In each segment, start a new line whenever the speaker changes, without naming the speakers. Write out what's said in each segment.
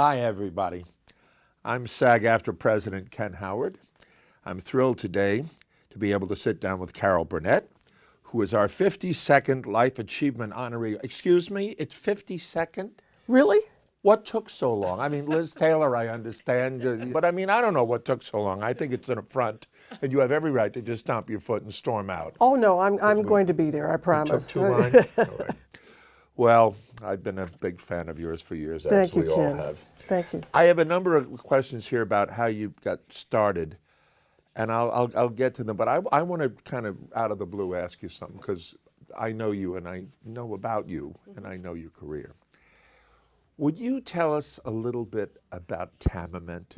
Hi, everybody. I'm SAG-AFTRA President Ken Howard. I'm thrilled today to be able to sit down with Carol Burnett, who is our 52nd Life Achievement honoree. Excuse me, it's 52nd?
Really?
What took so long? I mean, Liz Taylor, I understand, but I mean, I don't know what took so long. I think it's an affront, and you have every right to just stomp your foot and storm out.
Oh, no, I'm going to be there, I promise.
Took too long? All right. Well, I've been a big fan of yours for years, as we all have.
Thank you.
I have a number of questions here about how you got started, and I'll get to them. But I want to kind of out of the blue ask you something, because I know you and I know about you and I know your career. Would you tell us a little bit about Tamament?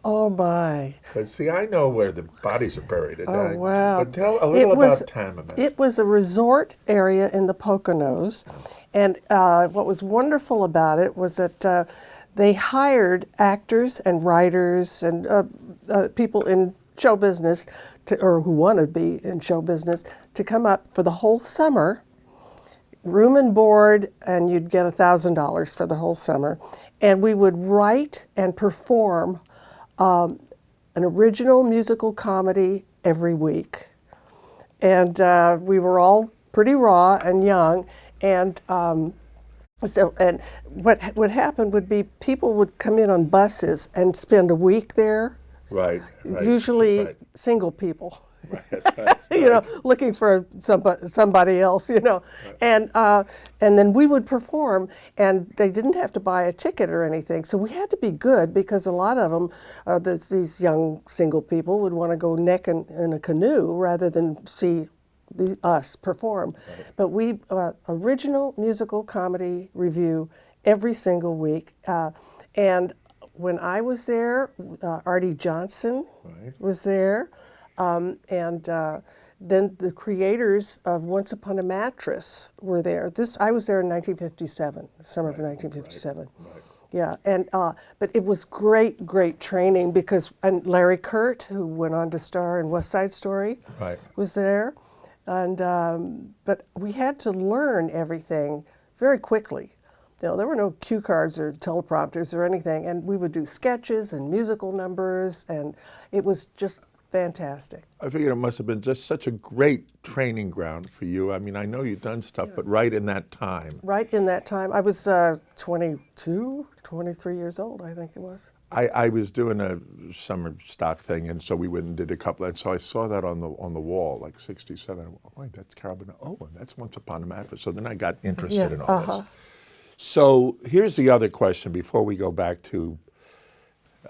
Oh, my.
Because, see, I know where the bodies are buried.
Oh, wow.
But tell a little about Tamament.
It was a resort area in the Poconos. And what was wonderful about it was that they hired actors and writers and people in show business, or who want to be in show business, to come up for the whole summer, room and board, and you'd get $1,000 for the whole summer. And we would write and perform an original musical comedy every week. And we were all pretty raw and young. And and what happened would be people would come in on buses and spend a week there.
Right.
Usually single people.
Right.
You know, looking for somebody else, you know. Right. And then we would perform, and they didn't have to buy a ticket or anything. So we had to be good, because a lot of them, these young single people, would want to go neck in a canoe rather than see us perform. Right. But we, original musical comedy review every single week. And when I was there, Artie Johnson was there. Then the creators of Once Upon a Mattress were there. I was there in 1957, summer of 1957. Right. Yeah, and but it was great training, because Larry Kurt, who went on to star in West Side Story, was there, and but we had to learn everything very quickly. You know, there were no cue cards or teleprompters or anything, and we would do sketches and musical numbers, and it was just fantastic.
I figured it must have been just such a great training ground for you. I mean, I know you've done stuff, but right in that time.
Right in that time. I was 22, 23 years old, I think it was.
I was doing a summer stock thing, and so we went and did a couple, and so I saw that on the wall, like 67. Oh, wait, that's Carol Burnett. Oh, and that's Once Upon a Mattress. So then I got interested in all this. So here's the other question before we go back to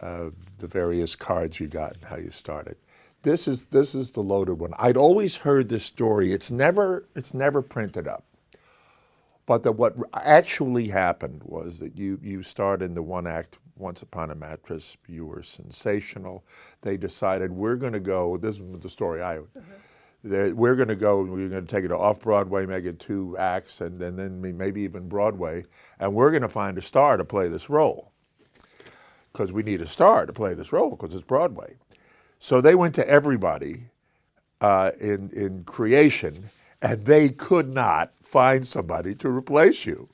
the various cards you got and how you started. This is the loaded one. I'd always heard this story. It's never printed up. But what actually happened was that you starred in the one act Once Upon a Mattress. You were sensational. They decided, we're going to go. This is the story we're going to go. We're going to take it to off-Broadway, make it 2 acts, and then maybe even Broadway. And we're going to find a star to play this role, because we need a star to play this role, because it's Broadway. So they went to everybody in creation, and they could not find somebody to replace you.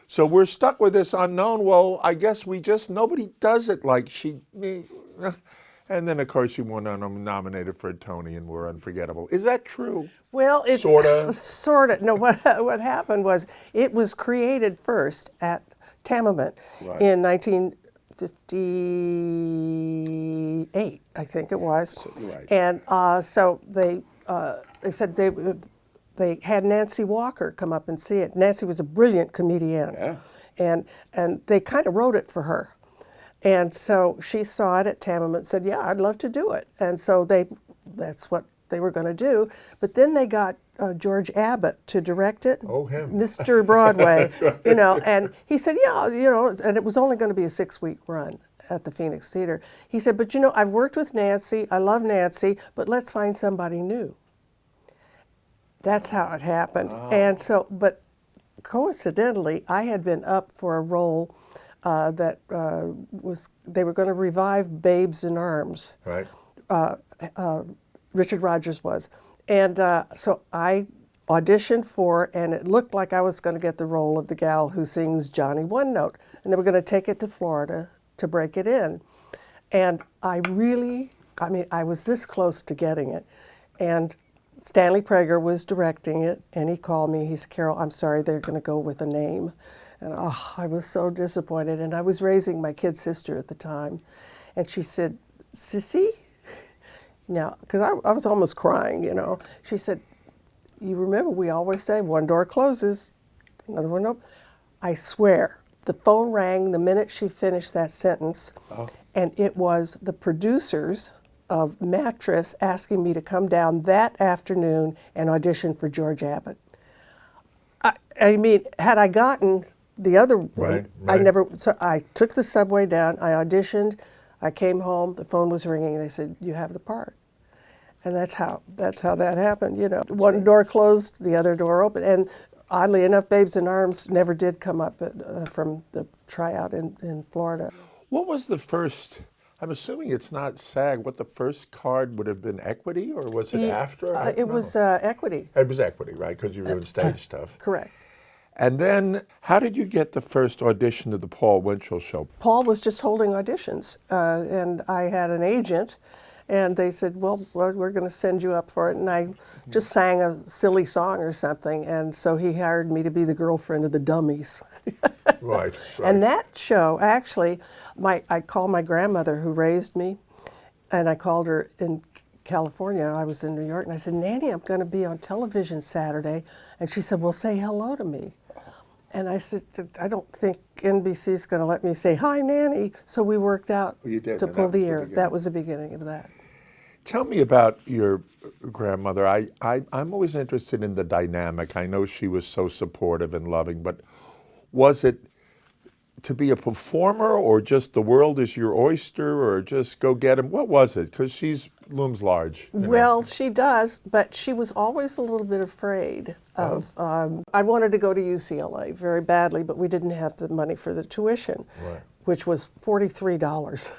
So we're stuck with this unknown. Well, I guess nobody does it like me. And then, of course, you were nominated for a Tony and were unforgettable. Is that true?
Well, it's sort of. No, what happened was it was created first at Tamament in 1958, I think it was. And so they said they had Nancy Walker come up and see it. Nancy was a brilliant comedian, and they kind of wrote it for her. And so she saw it at Tamament and said, yeah, I'd love to do it. And so that's what they were going to do. But then they got George Abbott to direct it.
Oh, him.
Mr. Broadway.
That's right.
You know, and he said, yeah, you know, and it was only going to be a 6-week run at the Phoenix Theater. He said, but you know, I've worked with Nancy, I love Nancy, but let's find somebody new. That's how it happened. Oh. And so, but coincidentally, I had been up for a role they were going to revive Babes in Arms.
Right.
Richard Rodgers was. And so I auditioned for, and it looked like I was going to get the role of the gal who sings Johnny One Note. And they were going to take it to Florida to break it in. And I was this close to getting it. And Stanley Prager was directing it, and he called me. He said, Carol, I'm sorry, they're going to go with a name. And I was so disappointed. And I was raising my kid sister at the time. And she said, Sissy? Now, because I was almost crying, you know. She said, you remember we always say one door closes, another one opens. I swear, the phone rang the minute she finished that sentence, and it was the producers of Mattress asking me to come down that afternoon and audition for George Abbott. I mean, had I gotten the other one, so I took the subway down, I auditioned, I came home, the phone was ringing, and they said, you have the part. And that's how that happened, you know. One door closed, the other door opened. And oddly enough, Babes in Arms never did come up from the tryout in Florida.
What was the first, I'm assuming it's not SAG, what the first card would have been Equity, or was it AFTRA?
It was Equity.
It was Equity, right, because you were doing stage stuff.
Correct.
And then, how did you get the first audition to the Paul Winchell show?
Paul was just holding auditions, and I had an agent, and they said, well, we're going to send you up for it. And I just sang a silly song or something, and so he hired me to be the girlfriend of the dummies.
Right.
And that show, actually, I called my grandmother who raised me, and I called her in California. I was in New York, and I said, Nanny, I'm going to be on television Saturday. And she said, well, say hello to me. And I said, I don't think NBC's going to let me say, hi, Nanny. So we worked out to pull the ear. That was the beginning of that.
Tell me about your grandmother. I'm always interested in the dynamic. I know she was so supportive and loving, but was it to be a performer, or just the world is your oyster, or just go get him? What was it? Because she's looms large.
Well, she does, but she was always a little bit afraid of. I wanted to go to UCLA very badly, but we didn't have the money for the tuition, which was $43.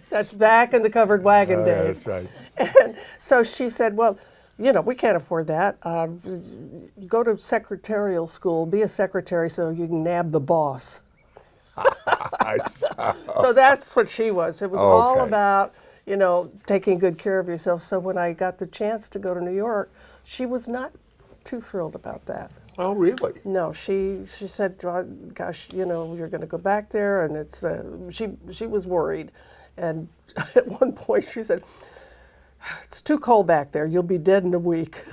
That's back in the covered wagon days.
That's right.
And so she said, well, you know, we can't afford that. Go to secretarial school, be a secretary so you can nab the boss. So that's what she was. It was all about, you know, taking good care of yourself. So when I got the chance to go to New York, she was not too thrilled about that.
Oh, really?
No, she said, oh, gosh, you know, you're going to go back there, and it's she was worried. And at one point she said, it's too cold back there. You'll be dead in a week.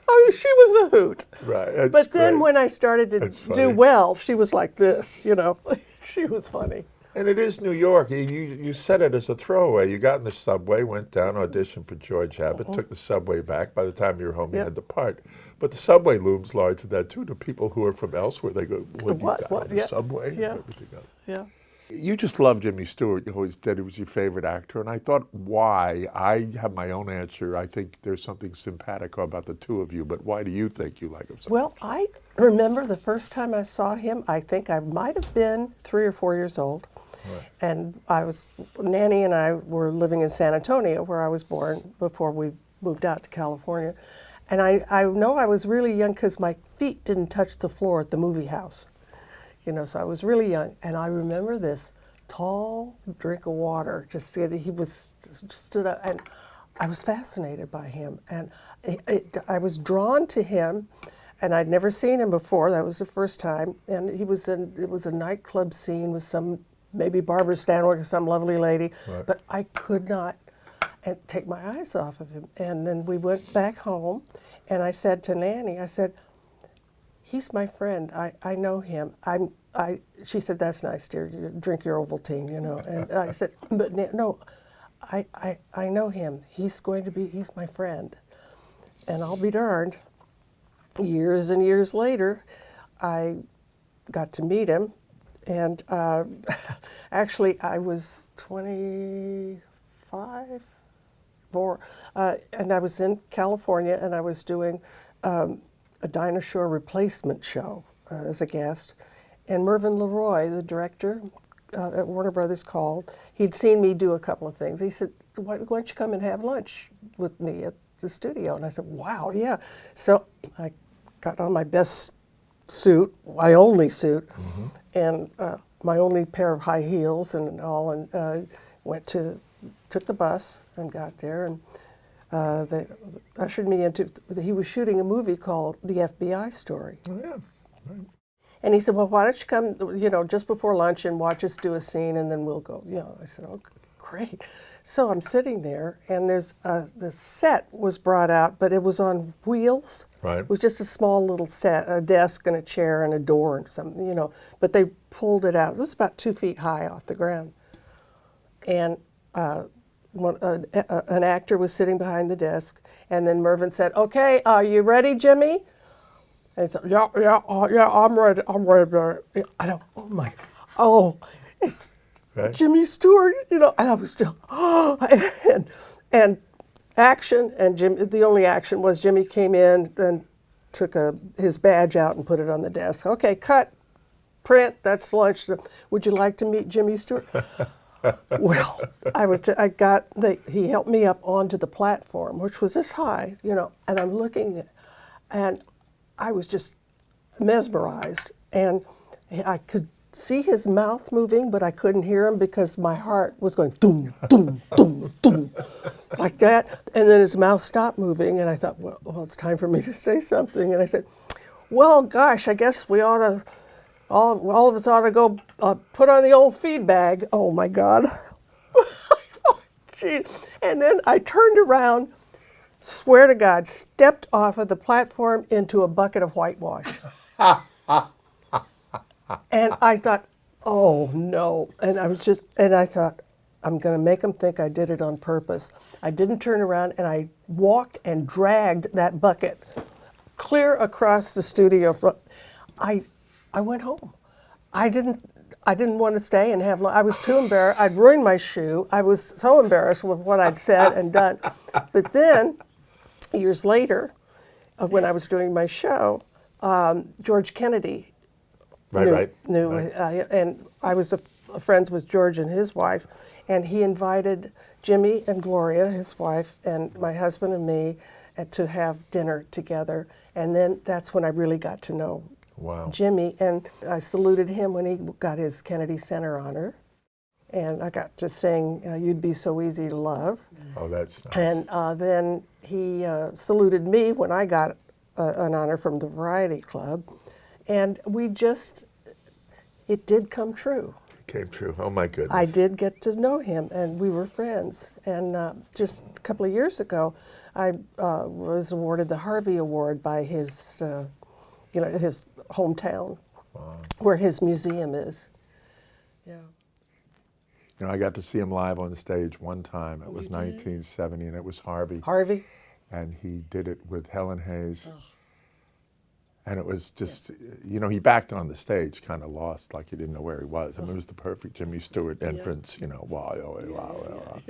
I mean, she was a hoot.
Right.
But then when I started to do well, she was like this, you know. She was funny.
And it is New York. You said it as a throwaway. You got in the subway, went down, auditioned for George Abbott, took the subway back. By the time you were home, you had the part. But the subway looms large to that, too. To people who are from elsewhere, they go, what? You got on the subway?
Yeah.
Everything else.
Yeah.
You just loved Jimmy Stewart. You always did. He was your favorite actor. And I thought, why? I have my own answer. I think there's something simpatico about the two of you. But why do you think you like him so much?
Well, I remember the first time I saw him, I think I might have been 3 or 4 years old.
Right.
And Nanny and I were living in San Antonio, where I was born, before we moved out to California. And I know I was really young because my feet didn't touch the floor at the movie house. You know, so I was really young, and I remember this tall drink of water. He was stood up, and I was fascinated by him, and I was drawn to him, and I'd never seen him before. That was the first time, and it was a nightclub scene with maybe Barbara Stanwyck or some lovely lady, but I could not take my eyes off of him. And then we went back home, and I said to Nanny, I said, he's my friend. I know him. She said, that's nice, dear. You drink your Ovaltine, you know. And I said, but no, I know him. He's my friend. And I'll be darned, years and years later, I got to meet him. And actually, I was 25, and I was in California, and I was doing a Dinah Shore replacement show as a guest. And Mervyn LeRoy, the director, at Warner Brothers called. He'd seen me do a couple of things. He said, why don't you come and have lunch with me at the studio? And I said, wow, yeah. So I got on my best suit, my only suit, and my only pair of high heels and all, and took the bus and got there, and they ushered me into, he was shooting a movie called The FBI Story.
Oh, yeah. Right.
And he said, well, why don't you come, just before lunch and watch us do a scene, and then we'll go. I said, oh, great. So I'm sitting there, and the set was brought out, but it was on wheels.
Right.
It was just a small little set, a desk and a chair and a door and something, But they pulled it out. It was about 2 feet high off the ground. And an actor was sitting behind the desk, and then Mervyn said, okay, are you ready, Jimmy? And he said, yeah, I'm ready. I don't, it's
Right.
Jimmy Stewart, and I was still, and action, and the only action was Jimmy came in and took his badge out and put it on the desk. Okay, cut, print, that's lunch. Would you like to meet Jimmy Stewart? Well, he helped me up onto the platform, which was this high, and I'm looking, and I was just mesmerized, and I could see his mouth moving, but I couldn't hear him because my heart was going doom, doom, doom, doom, like that. And then his mouth stopped moving, and I thought, well, it's time for me to say something. And I said, well, gosh, I guess we ought to, all of us ought to go put on the old feed bag. Oh, my God. Geez. And then I turned around, swear to God, stepped off of the platform into a bucket of whitewash. And I thought, oh no. And I thought, I'm going to make them think I did it on purpose. I didn't turn around, and I walked and dragged that bucket clear across the studio front. I went home. I didn't want to stay and have lunch. I was too embarrassed. I'd ruined my shoe. I was so embarrassed with what I'd said and done. But then, years later, when I was doing my show, George Kennedy knew, and I was friends with George and his wife, and he invited Jimmy and Gloria, his wife, and my husband and me to have dinner together. And then that's when I really got to know Jimmy, and I saluted him when he got his Kennedy Center honor. And I got to sing You'd Be So Easy to Love.
Oh, that's nice.
And then he saluted me when I got an honor from the Variety Club. And it did come true.
It came true. Oh, my goodness.
I did get to know him, and we were friends. And just a couple of years ago, I was awarded the Harvey Award by his hometown, where his museum is. Yeah.
I got to see him live on stage one time. It was 1970, and it was Harvey.
Harvey?
And he did it with Helen Hayes. Oh. And it was just, he backed on the stage, kind of lost, like he didn't know where he was. I mean, it was the perfect Jimmy Stewart entrance, wow.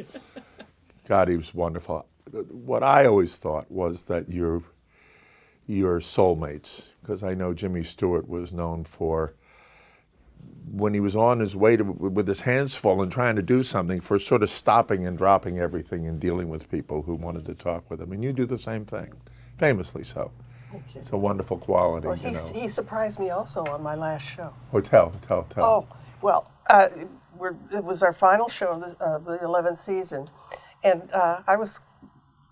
God, he was wonderful. What I always thought was that you're soulmates, because I know Jimmy Stewart was known for, when he was on his way with his hands full and trying to do something, for sort of stopping and dropping everything and dealing with people who wanted to talk with him. And you do the same thing, famously so. It's a wonderful quality.
Well, he surprised me also on my last show.
Oh, tell.
Oh, well, it was our final show of the 11th season, and I was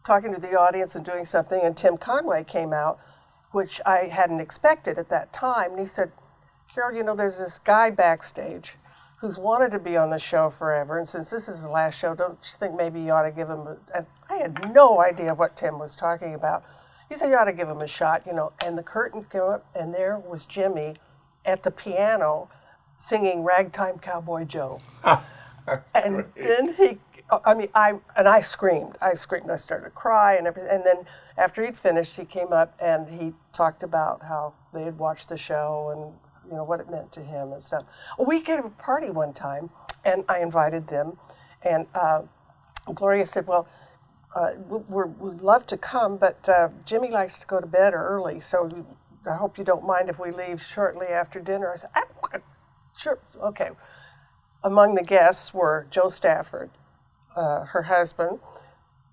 talking to the audience and doing something, and Tim Conway came out, which I hadn't expected at that time, and he said, Carol, there's this guy backstage who's wanted to be on the show forever, and since this is the last show, don't you think maybe you ought to give him and I had no idea what Tim was talking about. He said, you ought to give him a shot, and the curtain came up, and there was Jimmy at the piano singing Ragtime Cowboy Joe. And then I screamed. I started to cry and everything. And then after he'd finished, he came up and he talked about how they had watched the show and, what it meant to him and stuff. We gave a party one time, and I invited them, and Gloria said, well, we'd love to come, but Jimmy likes to go to bed early, so I hope you don't mind if we leave shortly after dinner. I said, sure, okay. among the guests were Joe Stafford, her husband,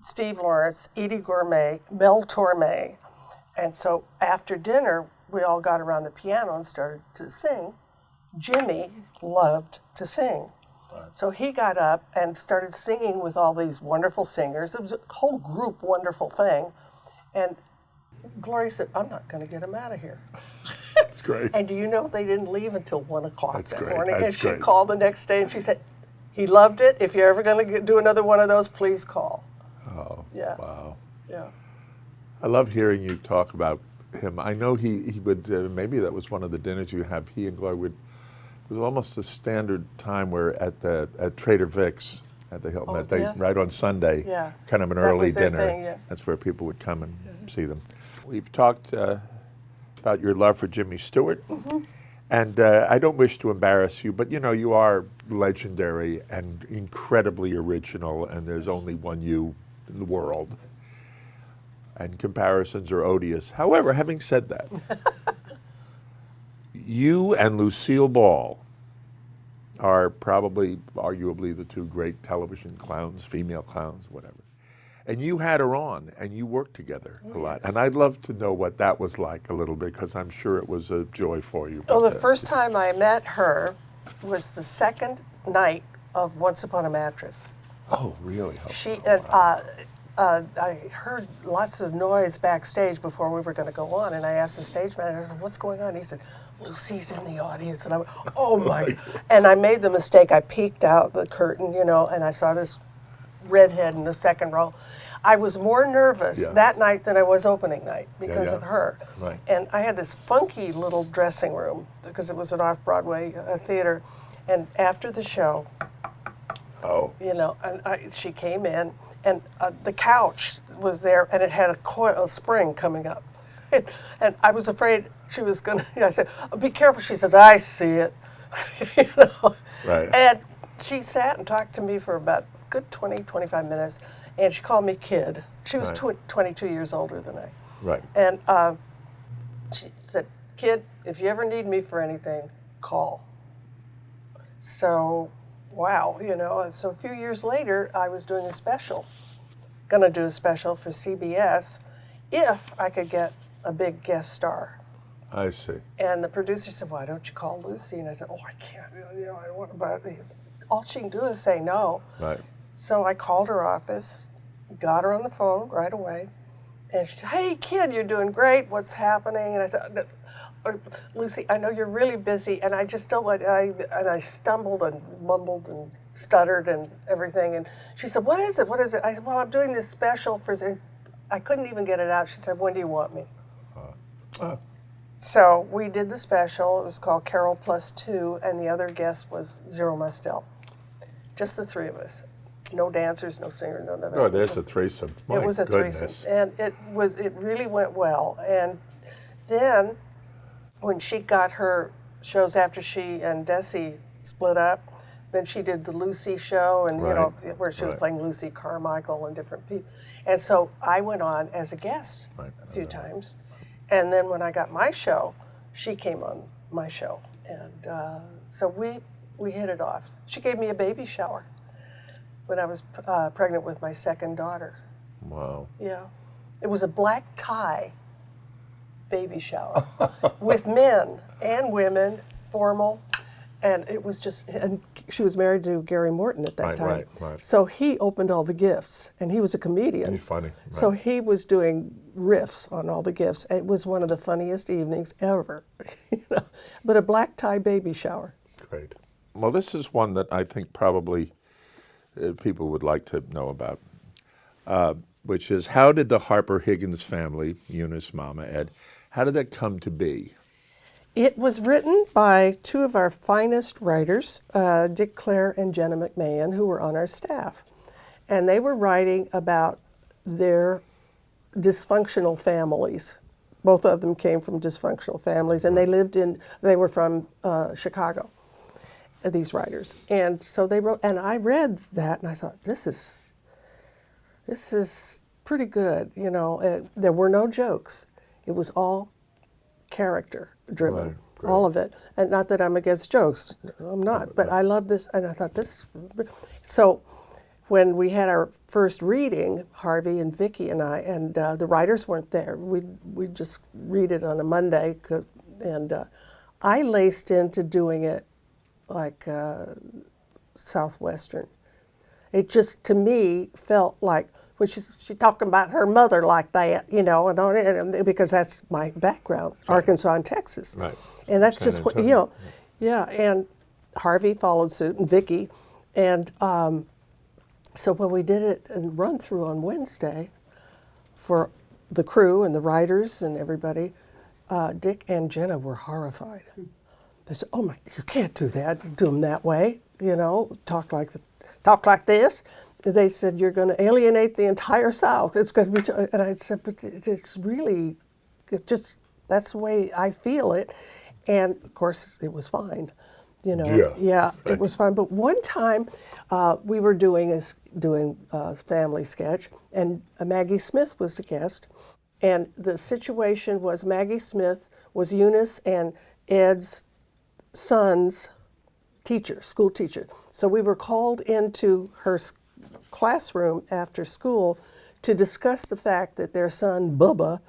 Steve Lawrence, Edie Gourmet, Mel Torme. And so after dinner, we all got around the piano and started to sing. Jimmy loved to sing. Right. So he got up and started singing with all these wonderful singers. It was a whole group wonderful thing. And Gloria said, I'm not going to get him out of here.
That's great.
And do you know they didn't leave until 1 o'clock
That's
that
great.
morning?
That's
and she
great.
called the next day and she said, he loved it. If you're ever going to do another one of those, please call.
Oh,
yeah.
Wow.
Yeah.
I love hearing you talk about him. I know he would, maybe that was one of the dinners you have, he and Gloria would, it was almost a standard time where at Trader Vic's at the Hilton, right on Sunday, kind of an early dinner.
Thing,
That's where people would come and see them. We've talked about your love for Jimmy Stewart, and I don't wish to embarrass you, but you are legendary and incredibly original, and there's only one you in the world, and comparisons are odious. However, having said that, you and Lucille Ball are probably, arguably, the two great television clowns, female clowns, whatever. And you had her on, and you worked together a lot. And I'd love to know what that was like a little bit, because I'm sure it was a joy for you.
Well, the first time I met her was the second night of Once Upon a Mattress.
Oh, really?
I heard lots of noise backstage before we were going to go on, and I asked the stage manager, I said, what's going on? He said, Lucy's in the audience. And I went, oh my. And I made the mistake. I peeked out the curtain, and I saw this redhead in the second row. I was more nervous that night than I was opening night because of her.
Right.
And I had this funky little dressing room because it was an off-Broadway theater. And after the show, she came in, and the couch was there, and it had a spring coming up. And I was afraid she was going to, I said, be careful. She says, I see it.
Right.
And she sat and talked to me for about a good 20, 25 minutes, and she called me kid. She was 22 years older than I.
Right.
And she said, kid, if you ever need me for anything, call. So, wow, so a few years later, I was doing a special, gonna do a special for CBS if I could get a big guest star.
I see.
And the producer said, why don't you call Lucy? And I said, I can't, I don't want to, all she can do is say no.
Right.
So I called her office, got her on the phone right away, and she said, hey kid, you're doing great, what's happening? And I said, Lucy, I know you're really busy, and I just don't want, and I stumbled and mumbled and stuttered and everything, and she said, what is it? I said, well, I'm doing this special for, and I couldn't even get it out. She said, when do you want me? So we did the special. It was called Carol Plus 2, and the other guest was Zero Mostel. Just the three of us. No dancers, no singer, no nothing.
Oh, there's a threesome.
It was a threesome, and it really went well. And then when she got her shows after she and Desi split up, then she did the Lucy show, and where she was playing Lucy Carmichael and different people. And so I went on as a guest a few times. And then when I got my show, she came on my show. And so we hit it off. She gave me a baby shower when I was pregnant with my second daughter.
Wow.
Yeah. It was a black tie baby shower with men and women, formal. And it was just, and she was married to Gary Morton at that time.
Right.
So he opened all the gifts, and he was a comedian.
He's funny. Right.
So he was doing riffs on all the gifts. It was one of the funniest evenings ever. But a black tie baby shower.
Great. Well, this is one that I think probably people would like to know about, which is, how did the Harper Higgins family, Eunice, Mama, Ed, how did that come to be?
It was written by two of our finest writers, Dick Clare and Jenna McMahon, who were on our staff. And they were writing about their dysfunctional families. Both of them came from dysfunctional families, and they were from Chicago, these writers. And so they wrote, and I read that, and I thought, this is pretty good. There were no jokes. It was all character driven. all of it. And not that I'm against jokes, I'm not, but I love this, and I thought this. So when we had our first reading, Harvey and Vicki and I, and the writers weren't there. We just read it on a Monday, and I laced into doing it like Southwestern. It just, to me, felt like when she's talking about her mother like that, you know, and because that's my background, right. Arkansas and Texas.
Right.
And that's just what, you know, yeah, and Harvey followed suit, and Vicki, and so when we did it and run through on Wednesday for the crew and the writers and everybody, Dick and Jenna were horrified. They said, "Oh my, you can't do that. Do them that way. You know, talk like this." They said, "You're going to alienate the entire South. It's going to be." And I said, "But it's really, that's the way I feel it." And of course, it was fine. You know, yeah, it was fine. But one time, we were doing a family sketch, and Maggie Smith was the guest. And the situation was Maggie Smith was Eunice and Ed's son's teacher, school teacher. So we were called into her classroom after school to discuss the fact that their son, Bubba,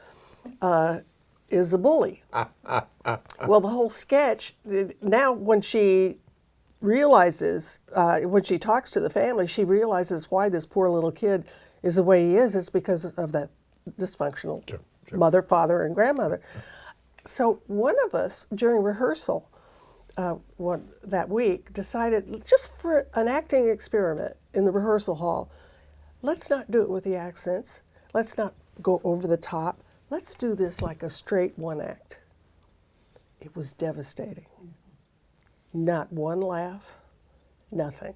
is a bully. Well, the whole sketch, now when she realizes, when she talks to the family, she realizes why this poor little kid is the way he is. It's because of that dysfunctional mother, father, and grandmother. So one of us, during rehearsal that week, decided, just for an acting experiment in the rehearsal hall, let's not do it with the accents. Let's not go over the top. Let's do this like a straight one act. It was devastating. Not one laugh, nothing.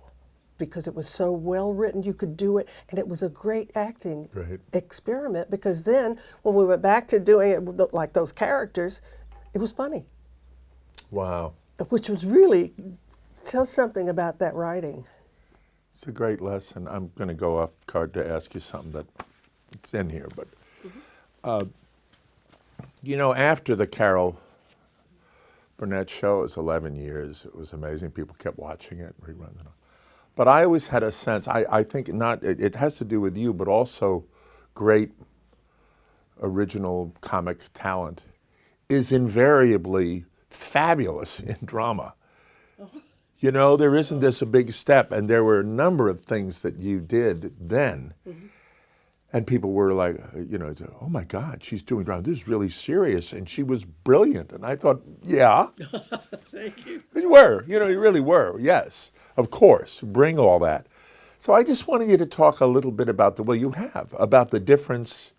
Because it was so well written, you could do it, and it was a great acting experiment, because then when we went back to doing it like those characters, it was funny.
Wow.
Which was really, tells something about that writing.
It's a great lesson. I'm going to go off card to ask you something that it's in here, but you know, after the Carol Burnett show, it was 11 years. It was amazing. People kept watching it, rerunning it. But I always had a sense, I think it has to do with you, but also great original comic talent is invariably fabulous in drama. You know, there isn't this a big step, and there were a number of things that you did then, and people were like, you know, "Oh my God, she's doing drama. This is really serious," and she was brilliant. And I thought, yeah.
Thank you.
You were, you know, you really were, yes. Of course, bring all that. So I just wanted you to talk a little bit about about the difference,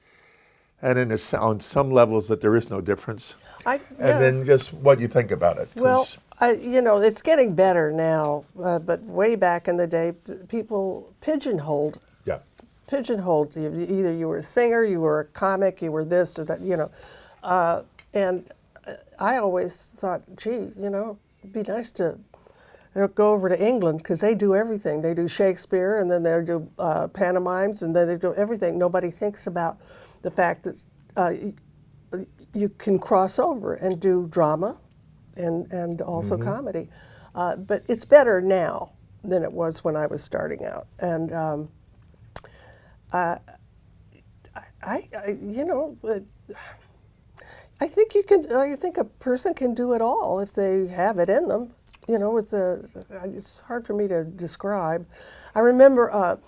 and on some levels that there is no difference, and then just what you think about it.
Well, you know, it's getting better now, but way back in the day, people pigeonholed. Yeah. Pigeonholed. Either you were a singer, you were a comic, you were this or that, you know. And I always thought, gee, you know, it'd be nice to go over to England, because they do everything. They do Shakespeare, and then they do pantomimes, and then they do everything. Nobody thinks about the fact that you can cross over and do drama and also comedy. But it's better now than it was when I was starting out. And you know, I think a person can do it all if they have it in them. You know, it's hard for me to describe. I remember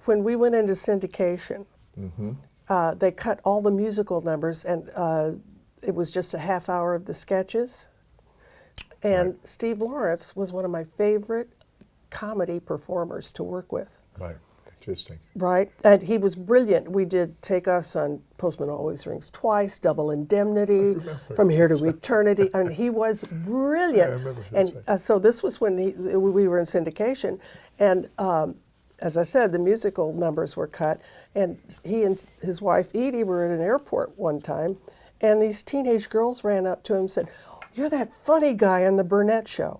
when we went into syndication, they cut all the musical numbers, and it was just a half hour of the sketches. And Steve Lawrence was one of my favorite comedy performers to work with. Right.
Interesting.
Right, and he was brilliant. We did Take Us on Postman Always Rings Twice, Double Indemnity, From Here to Eternity. I mean, he was brilliant.
I remember
and so this was when we were in syndication, and as I said, the musical numbers were cut, and he and his wife Edie were at an airport one time, and these teenage girls ran up to him and said, "You're that funny guy on the Burnett show."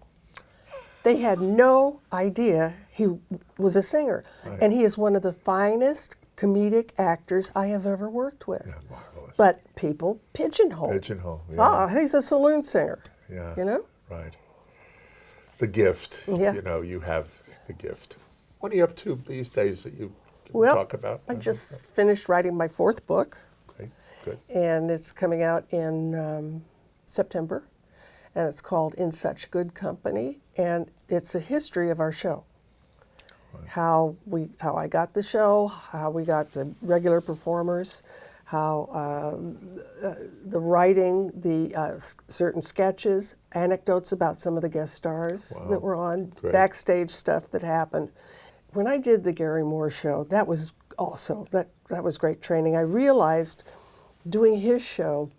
They had no idea he was a singer. And he is one of the finest comedic actors I have ever worked with.
Yeah, marvelous.
But people pigeonhole.
Yeah.
He's a saloon singer.
Yeah.
You know?
Right. The gift.
Yeah.
You know, you have the gift. What are you up to these days that you
Well,
talk about?
I just finished writing my 4th book,
Okay, good.
and it's coming out in September, and it's called In Such Good Company, and it's a history of our show. Right. How I got the show, how we got the regular performers, how the writing, the certain sketches, anecdotes about some of the guest stars that were on,
Great.
backstage stuff that happened. When I did the Gary Moore show, that was also, that was great training. I realized doing his show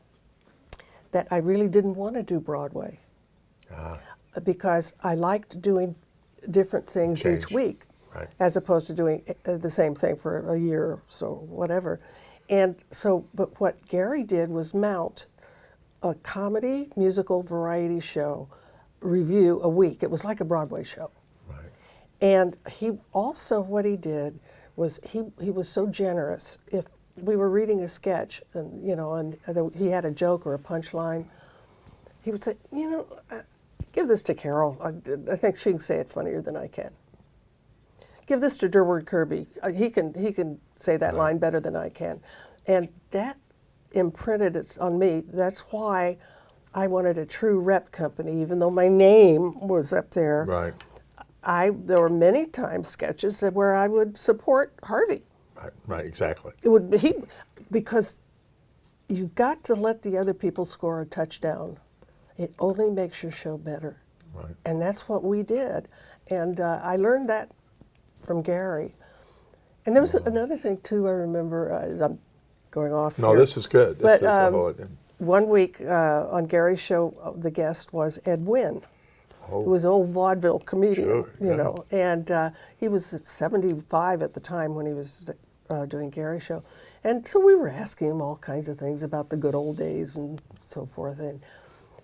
that I really didn't want to do Broadway because I liked doing different things
Change.
each week,
Right.
as opposed to doing the same thing for a year or so, whatever. And so, but what Gary did was mount a comedy, musical, variety show review a week. It was like a Broadway show.
Right.
And he also, what he did was he was so generous. If we were reading a sketch and, you know, and he had a joke or a punchline, he would say, you know, give this to Carol. I think she can say it funnier than I can. Give this to Durward Kirby. He can say that line better than I can. And that imprinted it on me. That's why I wanted a true rep company, even though my name was up there.
Right.
There were many times sketches where I would support Harvey.
Right, exactly.
It would because you've got to let the other people score a touchdown. It only makes your show better.
Right.
And that's what we did. And I learned that from Gary. And there was another thing too. I remember. I'm going off.
No,
here.
this is good. This
But
is the whole.
one week on Gary's show, the guest was Ed Wynn, who was an old vaudeville comedian.
Sure,
you know, and he was 75 at the time when he was doing Gary's show, and so we were asking him all kinds of things about the good old days and so forth. And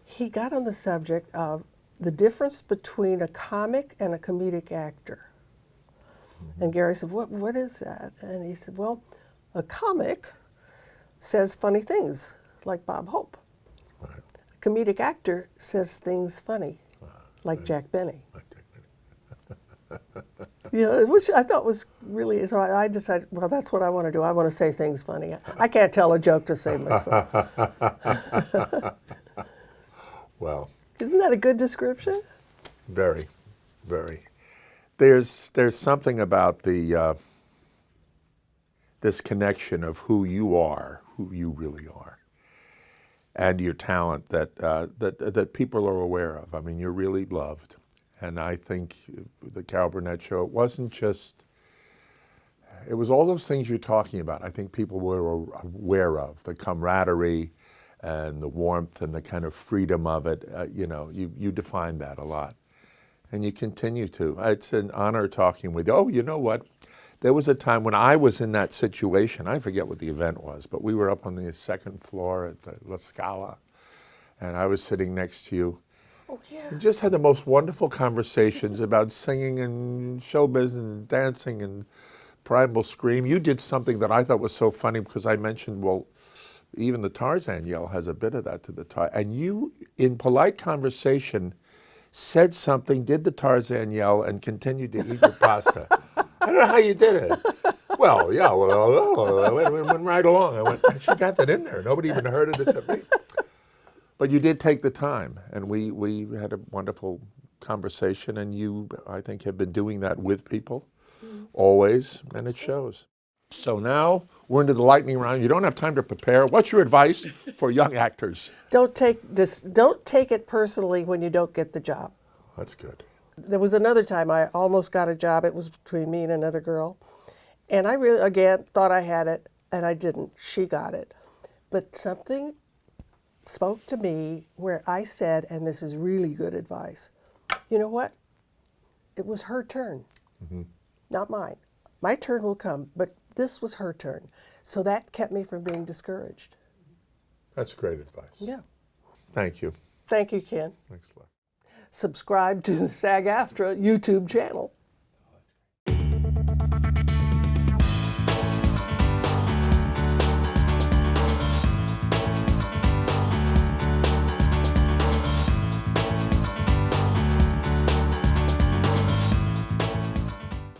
he got on the subject of the difference between a comic and a comedic actor. And Gary said, what is that? And he said, well, a comic says funny things, like Bob Hope.
Right.
A comedic actor says things funny, like Jack Benny. You know, which I thought was really, so I decided, well, that's what I want to do. I want to say things funny. I can't tell a joke to save myself.
Well.
Isn't that a good description?
Very, very. There's something about the this connection of who you are, who you really are, and your talent that people are aware of. I mean, you're really loved, and I think the Carol Burnett show, it wasn't just. It was all those things you're talking about. I think people were aware of the camaraderie, and the warmth, and the kind of freedom of it. You know, you defined that a lot. And you continue to. It's an honor talking with you. Oh, you know what? There was a time when I was in that situation. I forget what the event was, but we were up on the 2nd floor at the La Scala, and I was sitting next to you.
Oh, yeah.
We just had the most wonderful conversations about singing and showbiz and dancing and Primal Scream. You did something that I thought was so funny because I mentioned, well, even the Tarzan yell has a bit of that to the Tarzan. And you, in polite conversation, said something, did the Tarzan yell, and continued to eat your pasta. I don't know how you did it. Well, yeah, it went right along. I went, she got that in there. Nobody even heard it except me. But you did take the time, and we had a wonderful conversation, and you, I think, have been doing that with people always, and it shows. So now we're into the lightning round. You don't have time to prepare. What's your advice for young actors?
Don't take it personally when you don't get the job.
That's good.
There was another time I almost got a job. It was between me and another girl. And I really, again, thought I had it, and I didn't. She got it. But something spoke to me where I said, and this is really good advice, you know what? It was her turn, not mine. My turn will come, but this was her turn. So that kept me from being discouraged.
That's great advice.
Yeah.
Thank you.
Thank you, Ken.
Thanks a lot.
Subscribe to the SAG-AFTRA YouTube channel.